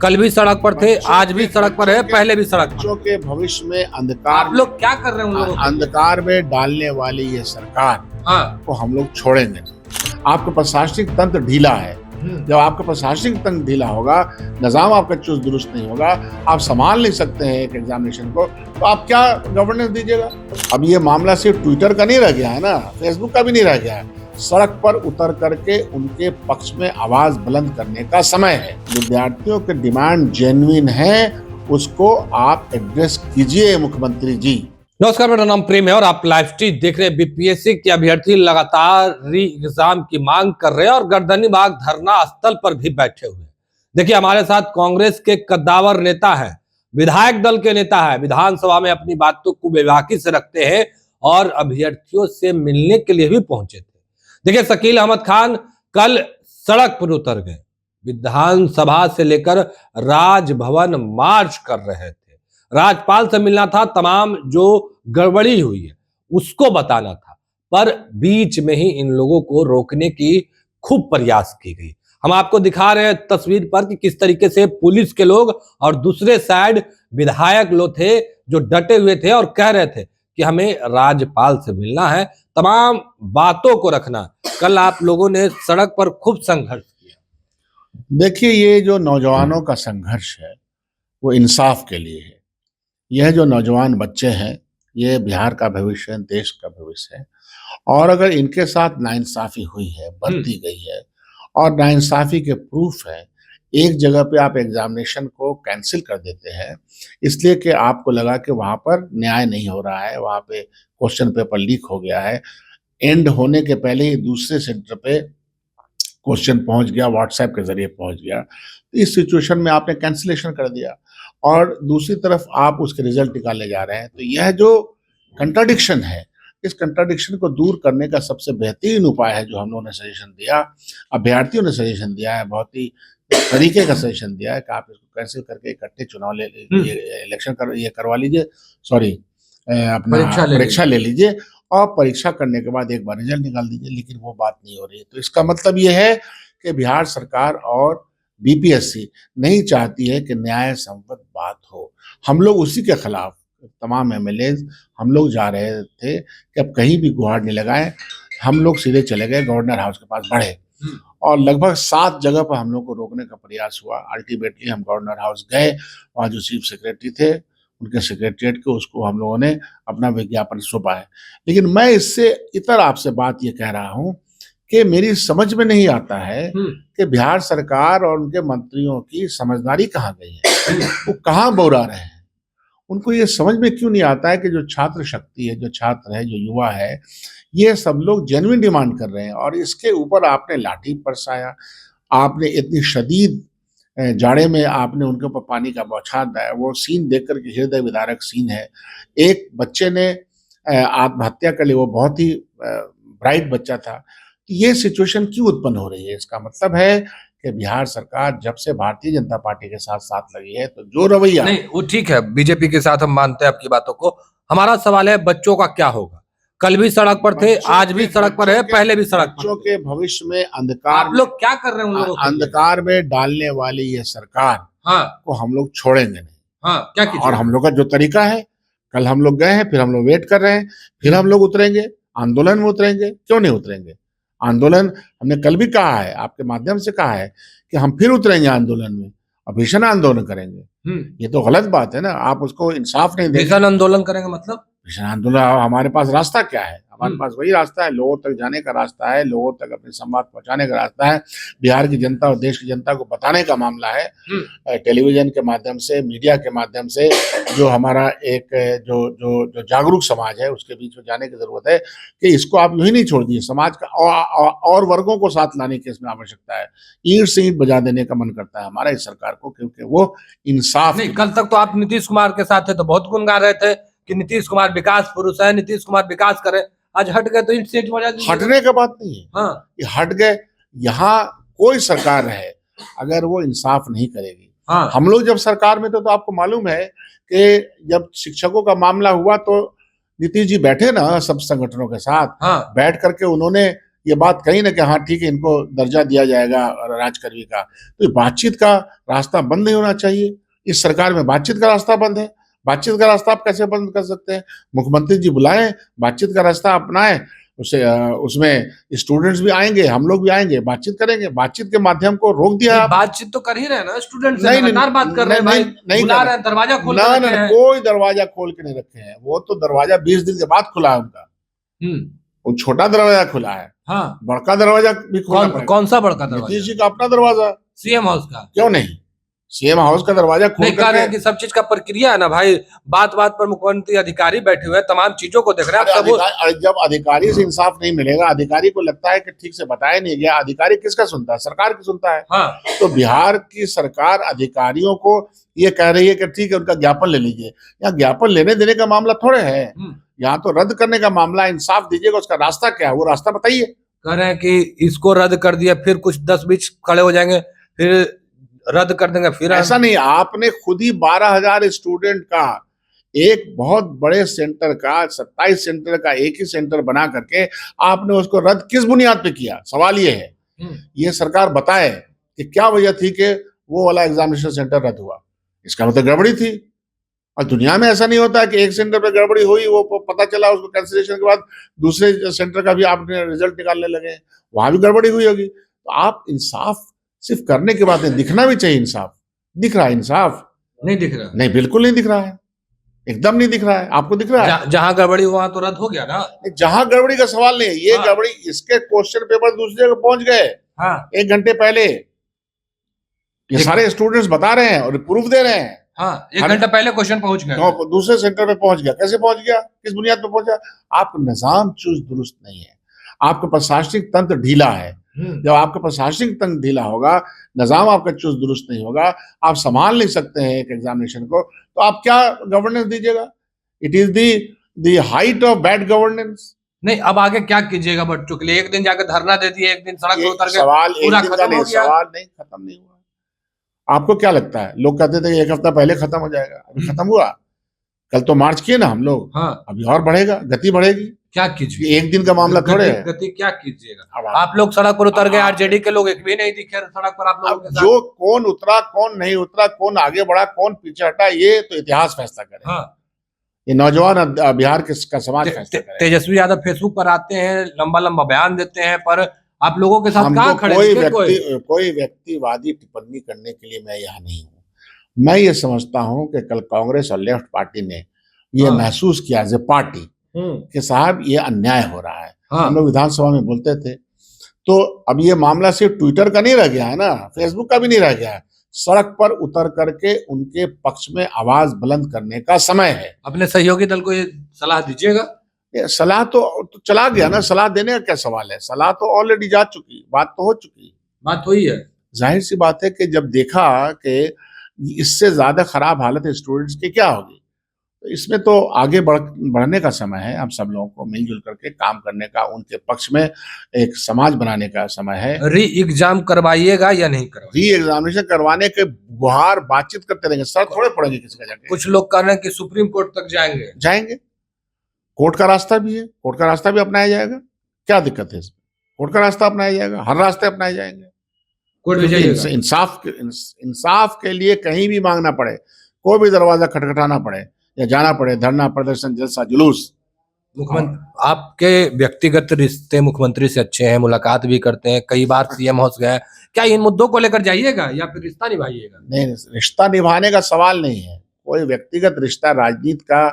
कल भी सड़क पर थे, आज भी सड़क पर है, पहले भी सड़क पर। बच्चों के भविष्य में अंधकार आप लोग क्या कर रहे हैं उन लोगों को? अंधकार में डालने वाली ये सरकार को हम लोग छोड़ेंगे नहीं। आपका प्रशासनिक तंत्र ढीला है। जब आपका प्रशासनिक तंत्र ढीला होगा, निजाम आपका चुस्त दुरुस्त नहीं होगा, आप संभाल नहीं सकते हैं एक एग्जामिनेशन को, तो आप क्या गवर्नेंस दीजिएगा? अब ये मामला सिर्फ ट्विटर का नहीं रह गया है ना, फेसबुक का भी नहीं रह गया है। सड़क पर उतर करके उनके पक्ष में आवाज बुलंद करने का समय है। विद्यार्थियों के डिमांड जेन्युइन है, उसको आप एड्रेस कीजिए मुख्यमंत्री जी। नमस्कार, मेरा नाम प्रेम है और आप लाइव स्ट्रीम देख रहे हैं। बीपीएससी के अभ्यर्थी लगातार री एग्जाम की मांग कर रहे हैं और गर्दनीबाग धरना स्थल पर भी बैठे हुए हैं। देखिए, हमारे साथ कांग्रेस के कद्दावर नेता है, विधायक दल के नेता है, विधानसभा में अपनी बातों को बेबाकी से रखते हैं और अभ्यर्थियों से मिलने के लिए भी पहुंचे थे। देखिए, शकील अहमद खान कल सड़क पर उतर गए, विधानसभा से लेकर राजभवन मार्च कर रहे थे। राज्यपाल से मिलना था, तमाम जो गड़बड़ी हुई है उसको बताना था, पर बीच में ही इन लोगों को रोकने की खूब प्रयास की गई। हम आपको दिखा रहे हैं तस्वीर पर कि किस तरीके से पुलिस के लोग और दूसरे साइड विधायक लोग थे जो डटे हुए थे और कह रहे थे कि हमें राज्यपाल से मिलना है, तमाम बातों को रखना है। कल आप लोगों ने सड़क पर खूब संघर्ष किया। देखिए, ये जो नौजवानों का संघर्ष है वो इंसाफ के लिए है। यह जो नौजवान बच्चे हैं, ये बिहार का भविष्य है, देश का भविष्य है। और अगर इनके साथ नाइंसाफी हुई है, बरती गई है और नाइंसाफी के प्रूफ है, एक जगह पे आप एग्जामिनेशन को कैंसिल कर देते हैं इसलिए कि आपको लगा कि वहाँ पर न्याय नहीं हो रहा है, वहाँ पे क्वेश्चन पेपर लीक हो गया है, एंड होने के पहले ही दूसरे सेंटर पे क्वेश्चन पहुंच गया, व्हाट्सएप के जरिए पहुंच गया, तो इस सिचुएशन में आपने कैंसिलेशन कर दिया और दूसरी तरफ आप उसके रिजल्ट निकाले जा रहे हैं। तो यह जो कंट्राडिक्शन है, इस कंट्राडिक्शन को दूर करने का सबसे बेहतरीन उपाय है जो हम लोगों ने सजेशन दिया, अभ्यर्थियों ने सजेशन दिया है, बहुत ही तरीके का सजेशन दिया है कि आप इसको कैंसिल करके इकट्ठे चुनाव इलेक्शन करवा लीजिए, सॉरी अपना परीक्षा ले लीजिए और परीक्षा करने के बाद एक बार रिजल्ट निकाल दीजिए। लेकिन वो बात नहीं हो रही है। तो इसका मतलब ये है कि बिहार सरकार और बीपीएससी नहीं चाहती है कि न्याय संगत बात हो। हम लोग उसी के खिलाफ तमाम एमएलए हम लोग जा रहे थे कि अब कहीं भी गुहार नहीं लगाएं। हम लोग सीधे चले गए गवर्नर हाउस के पास बढ़े और लगभग 7 जगह पर हम लोग को रोकने का प्रयास हुआ। अल्टीमेटली हम गवर्नर हाउस गए, वहाँ जो चीफ सेक्रेटरी थे उनके सेक्रेटरिएट के उसको हम लोगों ने अपना विज्ञापन सौंपा है। लेकिन मैं इससे इतर आपसे बात ये कह रहा हूँ कि मेरी समझ में नहीं आता है कि बिहार सरकार और उनके मंत्रियों की समझदारी कहाँ गई है, वो कहाँ बौरा रहे हैं। उनको ये समझ में क्यों नहीं आता है कि जो छात्र शक्ति है, जो छात्र है, जो युवा है, ये सब लोग जेन्युइन डिमांड कर रहे हैं और इसके ऊपर आपने लाठी बरसाया, आपने इतनी शदीद जाड़े में आपने उनके ऊपर पानी का बौछार दिया। वो सीन देख कर के हृदय विदारक सीन है। एक बच्चे ने आत्महत्या कर ली, वो बहुत ही ब्राइट बच्चा था। ये सिचुएशन क्यों उत्पन्न हो रही है? इसका मतलब है कि बिहार सरकार जब से भारतीय जनता पार्टी के साथ साथ लगी है, तो जो रवैया नहीं, वो ठीक है, बीजेपी के साथ हम मानते हैं आपकी बातों को। हमारा सवाल है, बच्चों का क्या होगा? कल भी सड़क पर थे, आज भी सड़क पर है, पहले भी सड़क पर। बच्चों के भविष्य में अंधकार, आप लोग क्या कर रहे हैं उन लोगों के लिए? अंधकार में डालने वाली ये सरकार को हम लोग छोड़ेंगे नहीं। क्या कीजिए? और हम लोग का जो तरीका है, कल हम लोग गए हैं, फिर हम लोग वेट कर रहे हैं, फिर हम लोग उतरेंगे, आंदोलन में उतरेंगे। क्यों नहीं उतरेंगे? आंदोलन हमने कल भी कहा है, आपके माध्यम से कहा है कि हम फिर उतरेंगे आंदोलन में और भीषण आंदोलन करेंगे। ये तो गलत बात है ना, आप उसको इंसाफ नहीं देंगे। भीषण आंदोलन करेंगे मतलब? भीषण आंदोलन, हमारे पास रास्ता क्या है? हमारे पास वही रास्ता है, लोगों तक जाने का रास्ता है, लोगों तक अपने संवाद पहुंचाने का रास्ता है, बिहार की जनता और देश की जनता को बताने का मामला है। टेलीविजन के माध्यम से, मीडिया के माध्यम से जो हमारा एक जो जो जो जागरूक समाज है उसके बीच में जाने की जरूरत है कि इसको आप यूं ही नहीं छोड़ दिए। समाज का और वर्गों को साथ लाने की इसमें आवश्यकता है। ईंट से ईंट बजा देने का मन करता है हमारा इस सरकार को, क्योंकि वो इंसाफ नहीं। कल तक तो आप नीतीश कुमार के साथ थे तो बहुत गुनगा रहे थे कि नीतीश कुमार विकास पुरुष है, नीतीश कुमार विकास करे। आज हट गए तो ईंट से ईंट बजा दीजिए। हटने का बात नहीं है, ये हट गए। यहाँ कोई सरकार रहे, अगर वो इंसाफ नहीं करेगी। हम लोग जब सरकार में थे तो आपको मालूम है कि जब शिक्षकों का मामला हुआ तो नीतीश जी बैठे ना सब संगठनों के साथ, बैठ करके उन्होंने ये बात कही ना कि हाँ ठीक है इनको दर्जा दिया जाएगा राजकर्मी का, तो बातचीत का रास्ता बंद नहीं होना चाहिए। इस सरकार में बातचीत का रास्ता बंद है। बातचीत का रास्ता आप कैसे बंद कर सकते हैं? मुख्यमंत्री जी बुलाएं, बातचीत का रास्ता अपनाएं, उसमें स्टूडेंट्स भी आएंगे, हम लोग भी आएंगे, बातचीत करेंगे। बातचीत के माध्यम को रोक दिया आप। बातचीत तो कर ही रहे हैं ना, स्टूडेंट से नहीं लगातार बात कर रहे हैं भाई, बुला रहे हैं, दरवाजा खोल के रखे हैं। कोई दरवाजा खोल के नहीं रखे हैं, वो तो दरवाजा 20 दिन के बाद खुला है उनका। वो छोटा दरवाजा खुला है, हाँ बड़का दरवाजा भी खोलना कौन सा बड़का दरवाजा? नीतीश जी का अपना दरवाजा, सीएम हाउस का। क्यों नहीं? सीएम हाउस का दरवाजा खोल नहीं, कह रहे हैं कि सब चीज का प्रक्रिया है ना भाई, बात बात पर मुख्यमंत्री अधिकारी बैठे हुए हैं, तमाम चीजों को देख रहे हैं। जब अधिकारी से इंसाफ नहीं मिलेगा, अधिकारी को लगता है कि ठीक से बताया नहीं गया, अधिकारी किसका सुनता है? सरकार की सुनता है। हाँ। तो बिहार की सरकार अधिकारियों को ये कह रही है कि ठीक है उनका ज्ञापन ले लीजिए। यहाँ ज्ञापन लेने देने का मामला थोड़े है, यहाँ तो रद्द करने का मामला। इंसाफ दीजिएगा, उसका रास्ता क्या है वो रास्ता बताइए। कह रहे हैं कि इसको रद्द कर दिया, फिर कुछ 10-20 खड़े हो जाएंगे, फिर रद्द कर देंगे। फिर ऐसा नहीं, आपने खुद ही 12,000 स्टूडेंट का एक बहुत बड़े सेंटर का 27 सेंटर का एक ही सेंटर बना करके आपने उसको रद्द किस बुनियाद पे किया? सवाल ये है, ये सरकार बताए कि क्या वजह थी कि वो वाला एग्जामिनेशन सेंटर रद्द हुआ। इसका मतलब गड़बड़ी थी। और दुनिया में ऐसा नहीं होता कि एक सेंटर पे गड़बड़ी हुई, वो पता चला, उसको कैंसिलेशन के बाद दूसरे सेंटर का भी आपने रिजल्ट निकालने लगे, वहां भी गड़बड़ी हुई होगी। तो आप इंसाफ सिर्फ करने के बाद नहीं, दिखना भी चाहिए इंसाफ। दिख रहा है इंसाफ? नहीं दिख रहा। नहीं, बिल्कुल नहीं दिख रहा है, एकदम नहीं दिख रहा है। आपको दिख रहा है? जहां गड़बड़ी हुआ तो रद्द हो गया ना। जहां गड़बड़ी का सवाल नहीं है, ये गड़बड़ी, इसके क्वेश्चन पेपर दूसरी जगह पहुंच गए। हाँ। 1 घंटे पहले ये सारे स्टूडेंट्स बता रहे हैं और प्रूफ दे रहे हैं। हाँ, 1 घंटा पहले क्वेश्चन पहुंच गया, दूसरे सेंटर पे पहुंच गया। कैसे पहुंच गया? किस बुनियाद पे पहुंचा? आपका निजाम चुस्त दुरुस्त नहीं है, आपका प्रशासनिक तंत्र ढीला है। जब आपका प्रशासनिक तंत्र ढीला होगा, निजाम आपका चुस्त दुरुस्त नहीं होगा, आप संभाल नहीं सकते हैं एक एग्जामिनेशन को, तो आप क्या गवर्नेंस दीजिएगा? It is the height of bad governance. नहीं, अब आगे क्या कीजिएगा बच्चों के लिए? एक दिन जाकर धरना दे दिए, एक दिन सड़क पर उतर गए, सवाल पूरा खत्म हो गया। सवाल नहीं, खत्म नहीं हुआ। आपको क्या लगता है? लोग कहते थे 1 हफ्ता पहले खत्म हो जाएगा, अभी खत्म हुआ। कल तो मार्च किए ना हम लोग। हाँ। अभी और बढ़ेगा, गति बढ़ेगी। क्या कीजिए? एक दिन का मामला थोड़े है। गति क्या कीजिएगा? आप लोग सड़क पर उतर गए, आरजेडी के लोग एक भी नहीं दिखे सड़क पर आप लोगों के साथ। जो कौन उतरा, कौन नहीं उतरा, कौन आगे बढ़ा, कौन पीछे हटा, ये तो इतिहास फैसला करे। हाँ। ये नौजवान बिहार का समाज फैसला करे। तेजस्वी यादव फेसबुक पर आते हैं, लंबा लंबा बयान देते हैं, पर आप लोगों के साथ कहाँ खड़े? कोई व्यक्तिवादी टिप्पणी करने के लिए मैं यहाँ नहीं हूँ। मैं ये समझता हूँ कि कल कांग्रेस और लेफ्ट पार्टी ने ये महसूस किया एज ए पार्टी कि साहब ये अन्याय हो रहा है। हम लोग विधानसभा में बोलते थे, तो अब ये मामला सिर्फ ट्विटर का नहीं रह गया है ना, फेसबुक का भी नहीं रह गया है। सड़क पर उतर करके उनके पक्ष में आवाज बुलंद करने का समय है। अपने सहयोगी दल को ये सलाह दीजिएगा। सलाह तो चला गया ना, सलाह देने का क्या सवाल है? सलाह तो ऑलरेडी जा चुकी, बात तो हो चुकी, बात हुई है। जाहिर सी बात है कि जब देखा कि इससे ज्यादा खराब हालत है स्टूडेंट्स की, क्या होगी, तो इसमें तो आगे बढ़ने का समय है। हम सब लोगों को मिलजुल करके काम करने का, उनके पक्ष में एक समाज बनाने का समय है। री एग्जाम करवाइएगा या नहीं करवाइएगा? री एग्जामिनेशन करवाने के गुहार बातचीत करते रहेंगे, सर थोड़े पड़ेंगे किसी का जाके। कुछ लोग कह रहे हैं कि सुप्रीम कोर्ट तक जाएंगे। कोर्ट का रास्ता भी है, कोर्ट का रास्ता भी अपनाया जाएगा। क्या दिक्कत है इसमें? कोर्ट का रास्ता अपनाया जाएगा, हर रास्ते अपनाए जाएंगे। कोर्ट भी जाइएगा। इंसाफ के लिए कहीं भी मांगना पड़े, कोई भी दरवाजा खटखटाना पड़े या जाना पड़े, धरना, प्रदर्शन, जलसा, जुलूस। मुख्यमंत्री, आपके व्यक्तिगत रिश्ते मुख्यमंत्री से अच्छे हैं, मुलाकात भी करते हैं, कई बार सीएम हाउस गए, क्या इन मुद्दों को लेकर जाइएगा या फिर रिश्ता निभाइएगा? नहीं, रिश्ता निभाने का सवाल नहीं है। कोई व्यक्तिगत रिश्ता, राजनीति का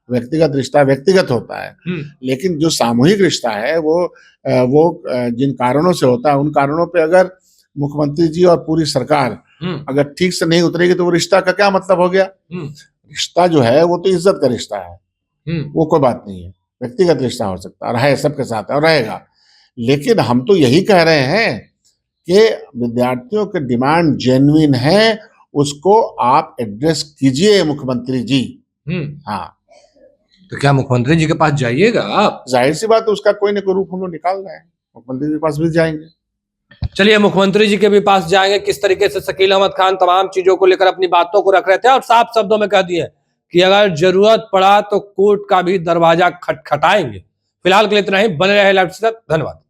व्यक्तिगत रिश्ता व्यक्तिगत होता है, लेकिन जो सामूहिक रिश्ता है वो जिन कारणों से होता है, उन कारणों पे अगर मुख्यमंत्री जी और पूरी सरकार अगर ठीक से नहीं उतरेगी तो वो रिश्ता का क्या मतलब हो गया? रिश्ता जो है वो तो इज्जत का रिश्ता है, वो कोई बात नहीं है। व्यक्तिगत रिश्ता हो सकता है, सबके साथ और रहेगा। लेकिन हम तो यही कह रहे हैं कि विद्यार्थियों के डिमांड जेन्युइन है, उसको आप एड्रेस कीजिए मुख्यमंत्री जी। हाँ, तो क्या मुख्यमंत्री जी के पास जाइएगा आप? जाहिर सी बात है, उसका कोई ना कोई रूप हम लोग निकाल रहे हैं, मुख्यमंत्री जी के पास भी जाएंगे। चलिए, मुख्यमंत्री जी के भी पास जाएंगे। किस तरीके से शकील अहमद खान तमाम चीजों को लेकर अपनी बातों को रख रहे थे और साफ शब्दों में कह दिए कि अगर जरूरत पड़ा तो कोर्ट का भी दरवाजा खटखटाएंगे। फिलहाल के लिए इतना ही। बने रहे लाइव के साथ। धन्यवाद।